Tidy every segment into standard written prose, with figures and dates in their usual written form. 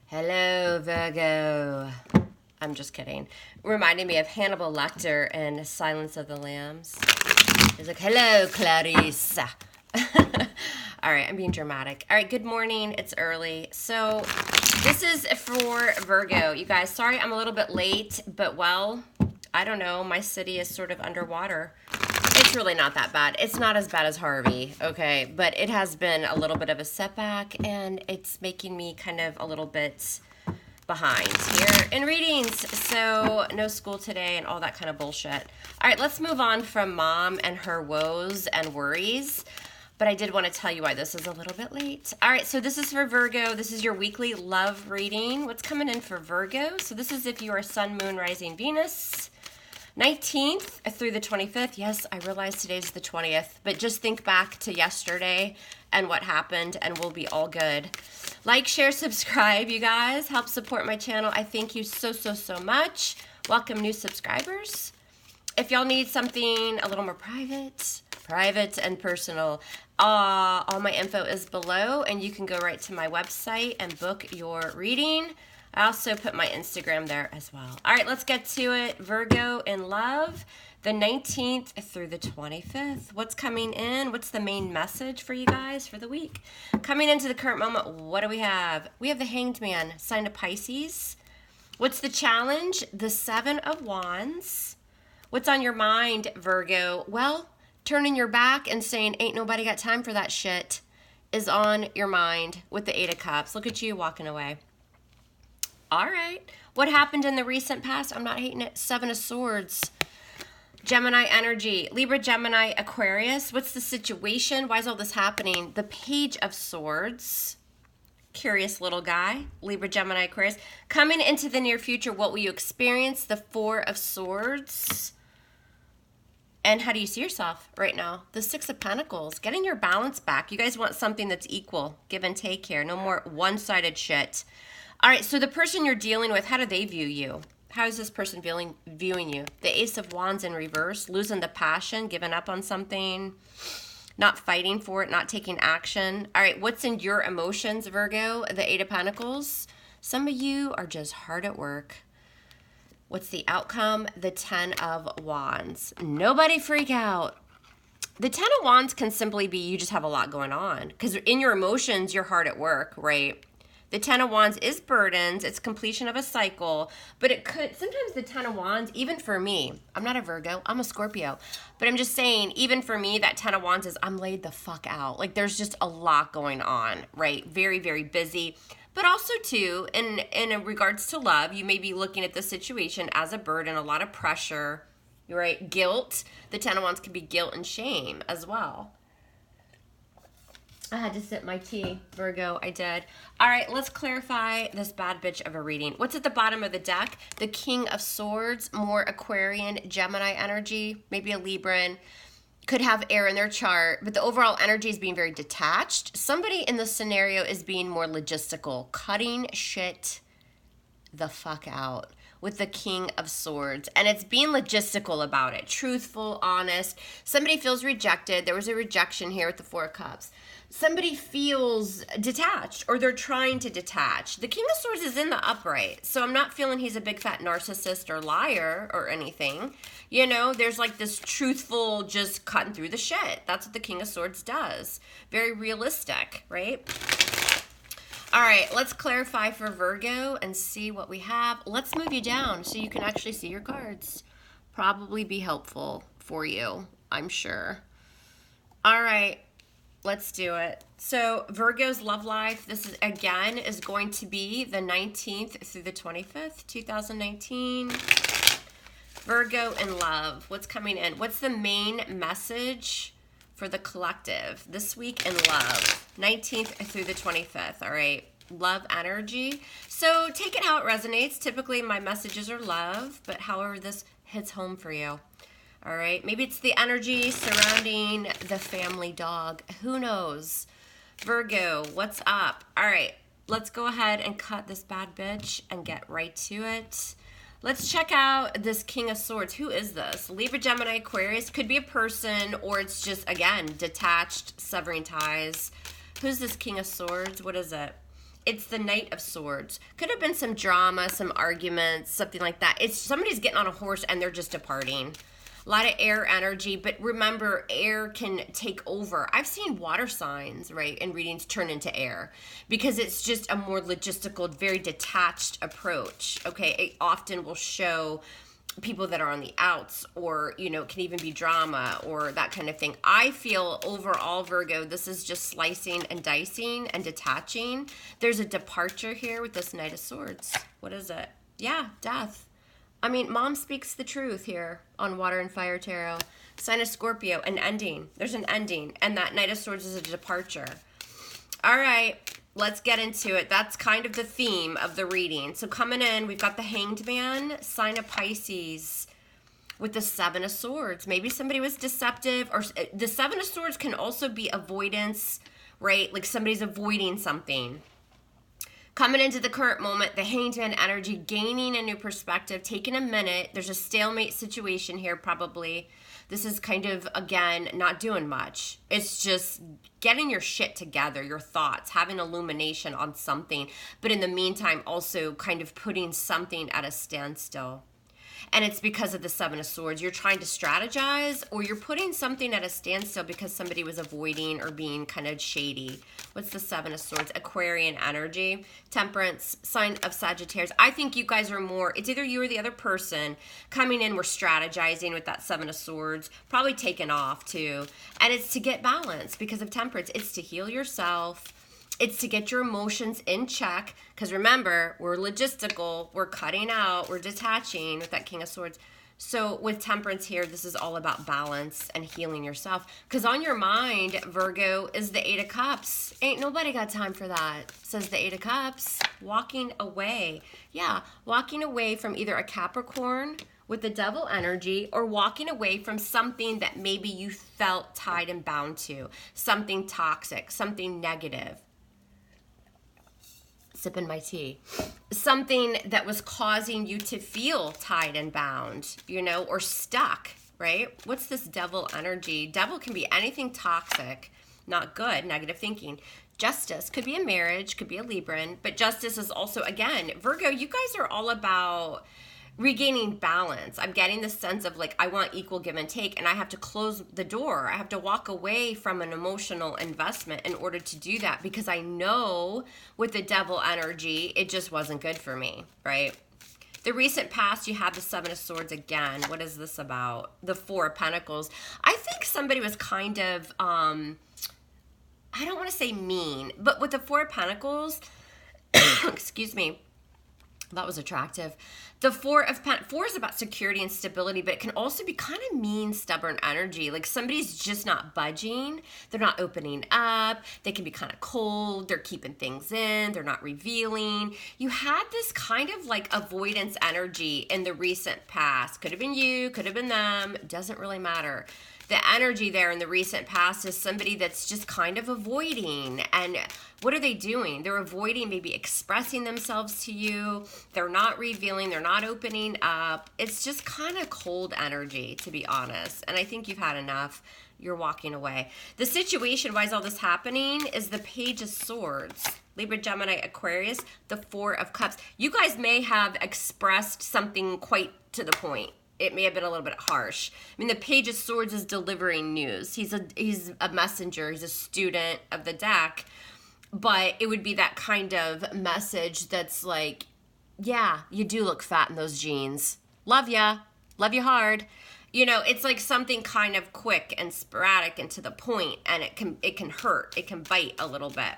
Hello, Virgo. I'm just kidding. Reminding me of Hannibal Lecter in Silence of the Lambs. He's like, hello, Clarice. All right, I'm being dramatic. All right, good morning. It's early. So this is for Virgo. You guys, sorry I'm a little bit late, but well, I don't know. My city is sort of underwater. It's really not that bad. It's not as bad as Harvey, okay? But it has been a little bit of a setback, and it's making me kind of a little bit behind here in readings. So no school today and all that kind of bullshit. All right, let's move on from mom and her woes and worries. But I did want to tell you why this is a little bit late. All right, so this is for Virgo. This is your weekly love reading. What's coming in for Virgo? So this is if you are Sun, Moon, Rising, Venus. 19th through the 25th. Yes, I realize today's the 20th, but just think back to yesterday and what happened, and we'll be all good. Like, share, subscribe, you guys. Help support my channel. I thank you so much. Welcome new subscribers. If y'all need something a little more private and personal, all my info is below, and you can go right to my website and book your reading. I also put my Instagram there as well. All right, let's get to it. Virgo in love, the 19th through the 25th. What's coming in? What's the main message for you guys for the week? Coming into the current moment, what do we have? We have the Hanged Man, sign of Pisces. What's the challenge? The Seven of Wands. What's on your mind, Virgo? Well, turning your back and saying, ain't nobody got time for that shit, is on your mind with the Eight of Cups. Look at you walking away. All right. What happened in the recent past? I'm not hating it. Seven of Swords. Gemini energy. Libra, Gemini, Aquarius. What's the situation? Why is all this happening? The Page of Swords. Curious little guy. Libra, Gemini, Aquarius. Coming into the near future, what will you experience? The Four of Swords. And how do you see yourself right now? The Six of Pentacles. Getting your balance back. You guys want something that's equal. Give and take here. No more one-sided shit. All right, so the person you're dealing with, how do they view you? How is this person viewing you? The Ace of Wands in reverse, losing the passion, giving up on something, not fighting for it, not taking action. All right, what's in your emotions, Virgo? The Eight of Pentacles. Some of you are just hard at work. What's the outcome? The Ten of Wands. Nobody freak out. The Ten of Wands can simply be you just have a lot going on, because in your emotions, you're hard at work, right? The Ten of Wands is burdens. It's completion of a cycle. But it could, sometimes the Ten of Wands, even for me, I'm not a Virgo, I'm a Scorpio. But I'm just saying, even for me, that Ten of Wands is I'm laid the fuck out. Like there's just a lot going on, right? Very, very busy. But also too, in regards to love, you may be looking at the situation as a burden, a lot of pressure, right? Guilt. The Ten of Wands can be guilt and shame as well. I had to sip my tea, Virgo. I did. All right, let's clarify this bad bitch of a reading. What's at the bottom of the deck? The King of Swords, more Aquarian, Gemini energy, maybe a Libran. Could have air in their chart, but the overall energy is being very detached. Somebody in this scenario is being more logistical, cutting shit the fuck out with the King of Swords, and it's being logistical about it, truthful, honest. Somebody feels rejected. There was a rejection here with the Four of Cups. Somebody feels detached, or they're trying to detach. The King of Swords is in the upright, so I'm not feeling he's a big fat narcissist or liar or anything. You know, there's like this truthful, just cutting through the shit. That's what the King of Swords does. Very realistic, right? All right, let's clarify for Virgo and see what we have. Let's move you down so you can actually see your cards. Probably be helpful for you, I'm sure. All right, let's do it. So Virgo's love life, this is again is going to be the 19th through the 25th, 2019. Virgo in love, what's coming in? What's the main message for the collective this week in love? 19th through the 25th, all right? Love energy. So take it how it resonates. Typically my messages are love, but however this hits home for you. All right, maybe it's the energy surrounding the family dog. Who knows? Virgo, what's up? All right, let's go ahead and cut this bad bitch and get right to it. Let's check out this King of Swords. Who is this? Libra, Gemini, Aquarius. Could be a person, or it's just, again, detached, severing ties. Who's this King of Swords? What is it? It's the Knight of Swords. Could have been some drama, some arguments, something like that. It's somebody's getting on a horse and they're just departing. A lot of air energy, but remember, air can take over. I've seen water signs, right, in readings turn into air because it's just a more logistical, very detached approach, okay? It often will show people that are on the outs, or, you know, it can even be drama or that kind of thing. I feel overall, Virgo, this is just slicing and dicing and detaching. There's a departure here with this Knight of Swords. What is it? Yeah, death. I mean, mom speaks the truth here on Water and Fire Tarot. Sign of Scorpio, an ending. There's an ending. And that Knight of Swords is a departure. All right, let's get into it. That's kind of the theme of the reading. So coming in, we've got the Hanged Man, sign of Pisces, with the Seven of Swords. Maybe somebody was deceptive. Or the Seven of Swords can also be avoidance, right? Like somebody's avoiding something. Coming into the current moment, the Hanged Man energy, gaining a new perspective, taking a minute. There's a stalemate situation here probably. This is kind of, again, not doing much. It's just getting your shit together, your thoughts, having illumination on something. But in the meantime, also kind of putting something at a standstill. And it's because of the Seven of Swords. You're trying to strategize, or you're putting something at a standstill because somebody was avoiding or being kind of shady. What's the Seven of Swords? Aquarian energy. Temperance, sign of Sagittarius. I think you guys are more, it's either you or the other person coming in, we're strategizing with that Seven of Swords, probably taken off too. And it's to get balance because of Temperance. It's to heal yourself. It's to get your emotions in check, because remember, we're logistical, we're cutting out, we're detaching with that King of Swords. So with Temperance here, this is all about balance and healing yourself, because on your mind, Virgo, is the Eight of Cups. Ain't nobody got time for that, says the Eight of Cups. Walking away. Yeah, walking away from either a Capricorn with the Devil energy, or walking away from something that maybe you felt tied and bound to, something toxic, something negative. Sipping my tea. Something that was causing you to feel tied and bound, you know, or stuck, right? What's this Devil energy? Devil can be anything toxic, not good, negative thinking. Justice could be a marriage, could be a Libran, but justice is also, again, Virgo, you guys are all about regaining balance. I'm getting the sense of like, I want equal give and take, and I have to close the door. I have to walk away from an emotional investment in order to do that, because I know with the Devil energy, it just wasn't good for me, right? The recent past, you have the Seven of Swords again. What is this about? The Four of Pentacles. I think somebody was kind of, I don't want to say mean, but with the Four of Pentacles, excuse me, that was attractive. The Four is about security and stability, but it can also be kind of mean, stubborn energy. Like somebody's just not budging. They're not opening up. They can be kind of cold. They're keeping things in. They're not revealing. You had this kind of like avoidance energy in the recent past. Could have been you, could have been them. It doesn't really matter. The energy there in the recent past is somebody that's just kind of avoiding. And what are they doing? They're avoiding maybe expressing themselves to you. They're not revealing. They're not opening up. It's just kind of cold energy, to be honest. And I think you've had enough. You're walking away. The situation, why is all this happening, is the Page of Swords. Libra, Gemini, Aquarius, the Four of Cups. You guys may have expressed something quite to the point. It may have been a little bit harsh. I mean, the Page of Swords is delivering news. He's a messenger. He's a student of the deck. But it would be that kind of message that's like, yeah, you do look fat in those jeans. Love ya. Love you hard. You know, it's like something kind of quick and sporadic and to the point, and it can hurt. It can bite a little bit.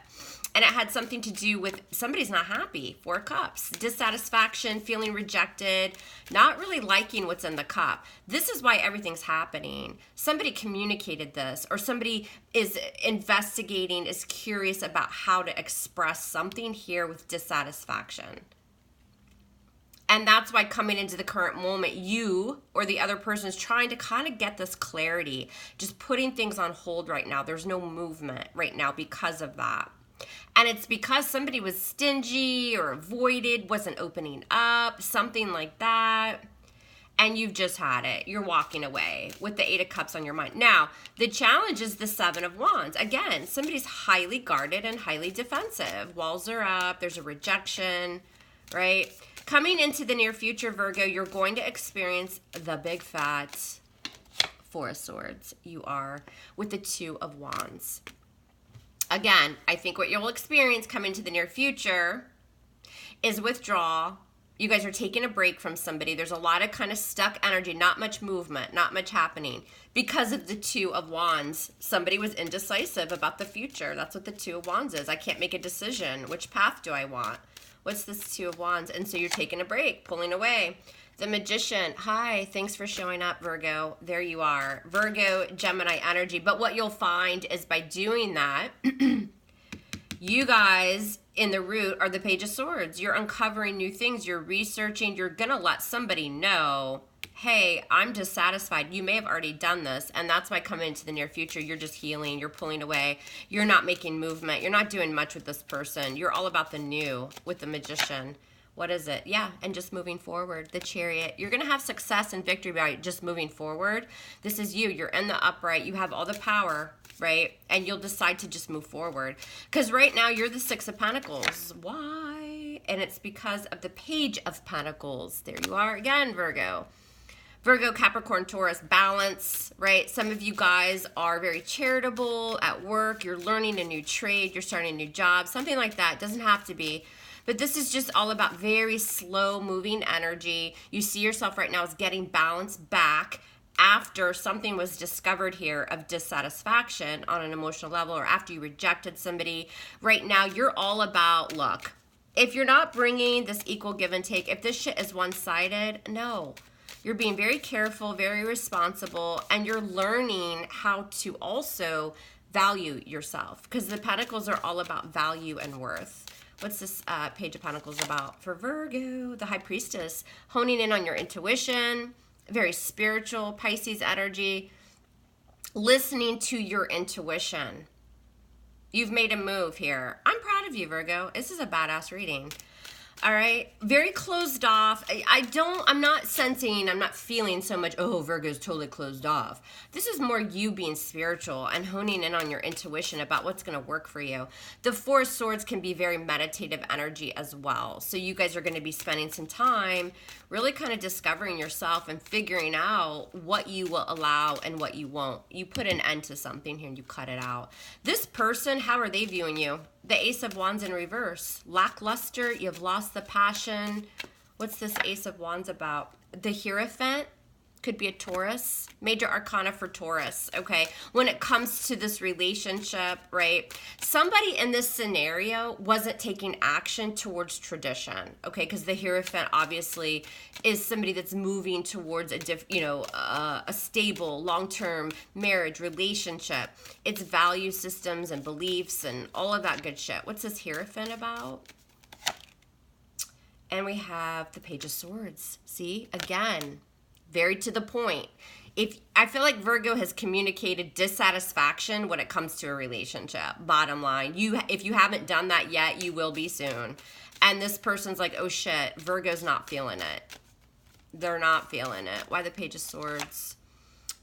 And it had something to do with somebody's not happy. Four of Cups. Dissatisfaction, feeling rejected, not really liking what's in the cup. This is why everything's happening. Somebody communicated this, or somebody is investigating, is curious about how to express something here with dissatisfaction. And that's why coming into the current moment, you or the other person is trying to kind of get this clarity, just putting things on hold right now. There's no movement right now because of that. And it's because somebody was stingy or avoided, wasn't opening up, something like that. and you've just had it. You're walking away with the 8 of Cups on your mind. Now, the challenge is the 7 of Wands. Again, somebody's highly guarded and highly defensive. Walls are up. There's a rejection, right? Coming into the near future, Virgo, you're going to experience the big fat 4 of Swords. You are with the 2 of Wands. Again, I think what you'll experience coming to the near future is withdrawal. You guys are taking a break from somebody. There's a lot of kind of stuck energy, not much movement, not much happening. Because of the 2 of Wands, somebody was indecisive about the future. That's what the 2 of Wands is. I can't make a decision. Which path do I want? What's this 2 of Wands? And so you're taking a break, pulling away. The Magician, hi, thanks for showing up, Virgo. There you are. Virgo, Gemini energy. But what you'll find is by doing that, you guys in the root are the Page of Swords. You're uncovering new things. You're researching. You're going to let somebody know, hey, I'm dissatisfied. You may have already done this, and that's why coming into the near future, you're just healing. You're pulling away. You're not making movement. You're not doing much with this person. You're all about the new with the Magician. What is it? Yeah, and just moving forward. The Chariot. You're going to have success and victory by just moving forward. This is you. You're in the upright. You have all the power, right? And you'll decide to just move forward. Because right now, you're the 6 of Pentacles. Why? And it's because of the Page of Pentacles. There you are again, Virgo. Virgo, Capricorn, Taurus, balance, right? Some of you guys are very charitable at work. You're learning a new trade. You're starting a new job. Something like that. It doesn't have to be. But this is just all about very slow moving energy. You see yourself right now as getting balance back after something was discovered here of dissatisfaction on an emotional level, or after you rejected somebody. Right now, you're all about, look, if you're not bringing this equal give and take, if this shit is one-sided, no. You're being very careful, very responsible, and you're learning how to also value yourself, because the Pentacles are all about value and worth. What's this Page of Pentacles about for Virgo? The High Priestess, honing in on your intuition, very spiritual, Pisces energy, listening to your intuition. You've made a move here. I'm proud of you, Virgo. This is a badass reading. All right, very closed off. I'm not sensing, I'm not feeling so much, oh, Virgo's totally closed off. This is more you being spiritual and honing in on your intuition about what's going to work for you. The 4 of Swords can be very meditative energy as well. So you guys are going to be spending some time really kind of discovering yourself and figuring out what you will allow and what you won't. You put an end to something here and you cut it out. This person, how are they viewing you? The Ace of Wands in reverse. Lackluster, you've lost the passion. What's this Ace of Wands about? The Hierophant could be a Taurus. Major Arcana for Taurus, okay? When it comes to this relationship, right? Somebody in this scenario wasn't taking action towards tradition, okay? Because the Hierophant obviously is somebody that's moving towards a stable, long-term marriage, relationship. It's value systems and beliefs and all of that good shit. What's this Hierophant about? And we have the Page of Swords. See, again, very to the point. I feel like Virgo has communicated dissatisfaction when it comes to a relationship. Bottom line, if you haven't done that yet, you will be soon. And this person's like, oh shit, Virgo's not feeling it. They're not feeling it. Why the Page of Swords?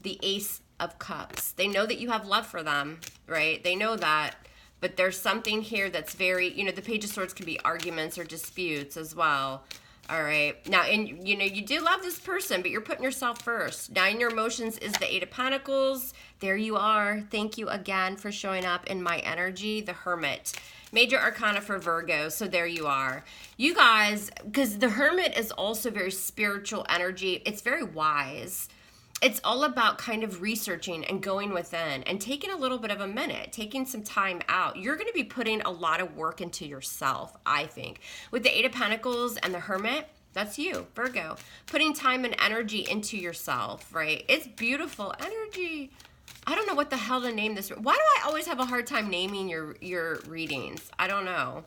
The Ace of Cups. They know that you have love for them, right? They know that. But there's something here that's very, the Page of Swords can be arguments or disputes as well. All right. Now, you do love this person, but you're putting yourself first. Now, in your emotions is the 8 of Pentacles. There you are. Thank you again for showing up in my energy. The Hermit. Major Arcana for Virgo. So there you are. You guys, because the Hermit is also very spiritual energy. It's very wise. It's all about kind of researching and going within and taking a little bit of a minute, taking some time out. You're going to be putting a lot of work into yourself, I think. With the 8 of Pentacles and the Hermit, that's you, Virgo. Putting time and energy into yourself, right? It's beautiful energy. I don't know what the hell to name this. Why do I always have a hard time naming your readings? I don't know.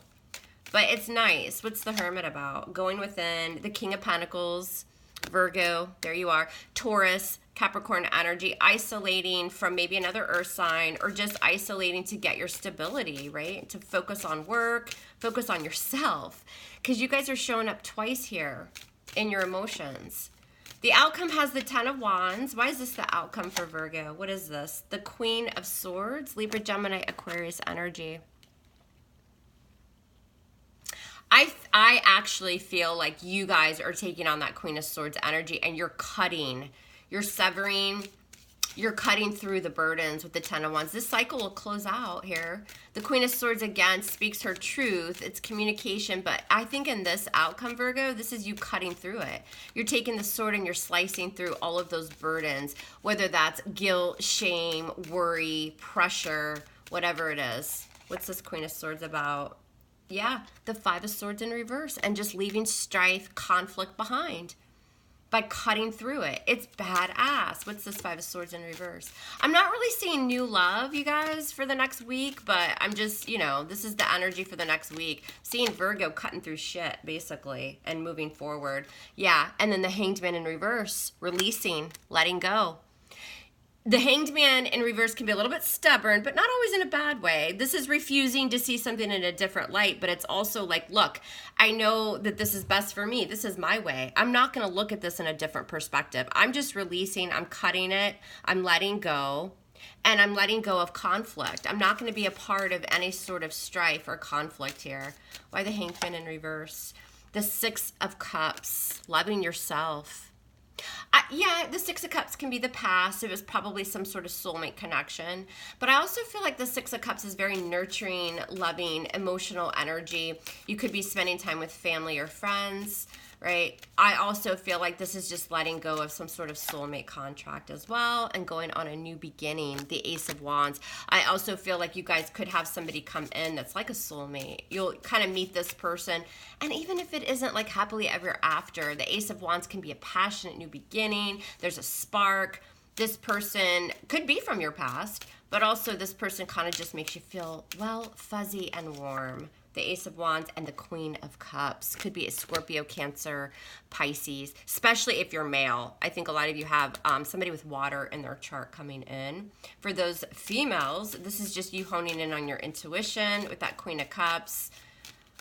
But it's nice. What's the Hermit about? Going within. The King of Pentacles, Virgo, there you are. Taurus, Capricorn energy, isolating from maybe another earth sign, or just isolating to get your stability, right? To focus on work, focus on yourself. Because you guys are showing up twice here in your emotions. The outcome has the Ten of Wands. Why is this the outcome for Virgo? What is this? The Queen of Swords, Libra, Gemini, Aquarius energy. I actually feel like you guys are taking on that Queen of Swords energy and you're cutting, you're severing, you're cutting through the burdens with the Ten of Wands. This cycle will close out here. The Queen of Swords, again, speaks her truth. It's communication, but I think in this outcome, Virgo, this is you cutting through it. You're taking the sword and you're slicing through all of those burdens, whether that's guilt, shame, worry, pressure, whatever it is. What's this Queen of Swords about? Yeah, the Five of Swords in reverse and just leaving strife, conflict behind by cutting through it. It's badass. What's this Five of Swords in reverse? I'm not really seeing new love, you guys, for the next week, but I'm just, you know, this is the energy for the next week. Seeing Virgo cutting through shit, basically, and moving forward. Yeah, and then the Hanged Man in reverse, releasing, letting go. The Hanged Man in reverse can be a little bit stubborn, but not always in a bad way. This is refusing to see something in a different light, but it's also like, look, I know that this is best for me. This is my way. I'm not going to look at this in a different perspective. I'm just releasing. I'm cutting it. I'm letting go. And I'm letting go of conflict. I'm not going to be a part of any sort of strife or conflict here. Why the Hanged Man in reverse? The Six of Cups, loving yourself. Yeah, the Six of Cups can be the past. It was probably some sort of soulmate connection. But I also feel like the Six of Cups is very nurturing, loving, emotional energy. You could be spending time with family or friends, right? I also feel like this is just letting go of some sort of soulmate contract as well and going on a new beginning, the Ace of Wands. I also feel like you guys could have somebody come in that's like a soulmate. You'll kind of meet this person, and even if it isn't like happily ever after, the Ace of Wands can be a passionate new beginning. There's a spark. This person could be from your past, but also this person kind of just makes you feel, well, fuzzy and warm. The Ace of Wands and the Queen of Cups. Could be a Scorpio, Cancer, Pisces, especially if you're male. I think a lot of you have somebody with water in their chart coming in. For those females, this is just you honing in on your intuition with that Queen of Cups.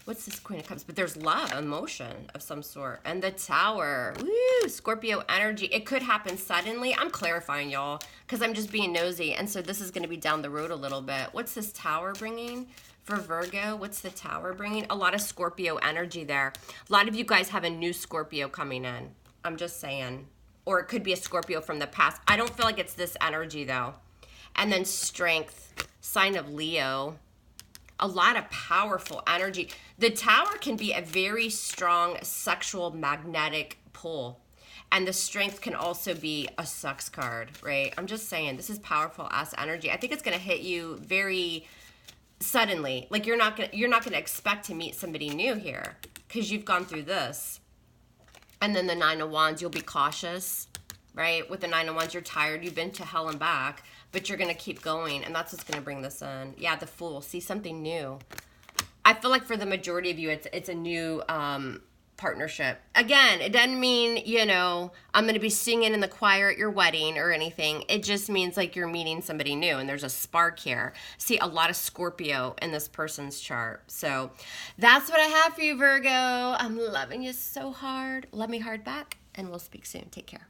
What's this Queen of Cups? But there's love, emotion of some sort. And the Tower. Woo! Scorpio energy. It could happen suddenly. I'm clarifying, y'all, because I'm just being nosy. And so this is going to be down the road a little bit. What's this Tower bringing? For Virgo, what's the Tower bringing? A lot of Scorpio energy there. A lot of you guys have a new Scorpio coming in. I'm just saying. Or it could be a Scorpio from the past. I don't feel like it's this energy, though. And then Strength, sign of Leo. A lot of powerful energy. The Tower can be a very strong sexual magnetic pull. And the Strength can also be a sex card, right? I'm just saying, this is powerful ass energy. I think it's going to hit you very suddenly. Like you're not gonna expect to meet somebody new here because you've gone through this. And then the Nine of Wands, you'll be cautious, right? With the Nine of Wands, you're tired, you've been to hell and back, but you're gonna keep going, and that's what's gonna bring this in. Yeah, the Fool, see something new. I feel like for the majority of you, it's a new partnership. Again, it doesn't mean, you know, I'm going to be singing in the choir at your wedding or anything. It just means like you're meeting somebody new and there's a spark here. See a lot of Scorpio in this person's chart. So that's what I have for you, Virgo. I'm loving you so hard. Love me hard back, and we'll speak soon. Take care.